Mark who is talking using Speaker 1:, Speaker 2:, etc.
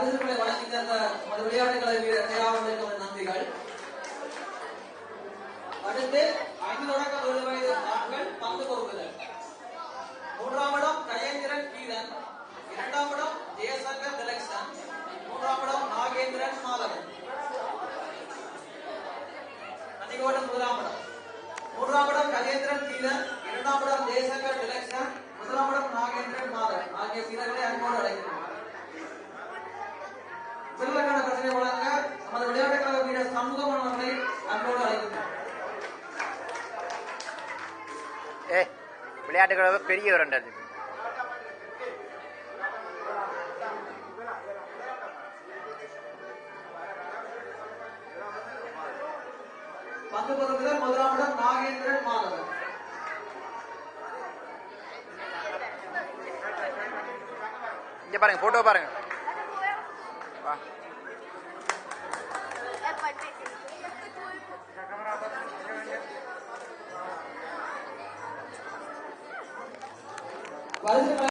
Speaker 1: பரிசுகளை வழங்கி தந்த நமது விளையாட்டுகளை வீரர்களுக்கு நன்றிகள். அடுத்து 5 தொடக்க 7 வயது ஆண்கள் பந்து பொறுப்புகள். 3ஆம் இடம் கயேந்திரன் கீதன், 2ஆம் இடம் ஜெயசங்கர் திலக்ஷன், 3ஆம் இடம் நாகேந்திரன் மாதவன். நன்றிகோடன் 1ஆம் இடம் 3ஆம் இடம் கஜேந்திரன் கீதன், 2ஆம் இடம் ஜெயசங்கர் திலக்ஷன், 1ஆம் இடம் நாகேந்திரன் மாதவன் ஆகிய வீரர்களை அன்போடு அழைக்கிறோம். சிறுவர்கான பிரச்சனை வழங்க நமது விளையாட்டுக் கழக வீரர் சண்முகம் அவர்களை அன்போடு அழைக்கிறோம்.
Speaker 2: விளையாட்டுக் கழக பெரிய ஒரு
Speaker 1: பந்து பொறுப்புகள். 1ஆம் இடம் நாகேந்திரன் மாதவன்.
Speaker 2: இங்க பாருங்க, போட்டோ பாருங்க.
Speaker 1: பரிசுகளை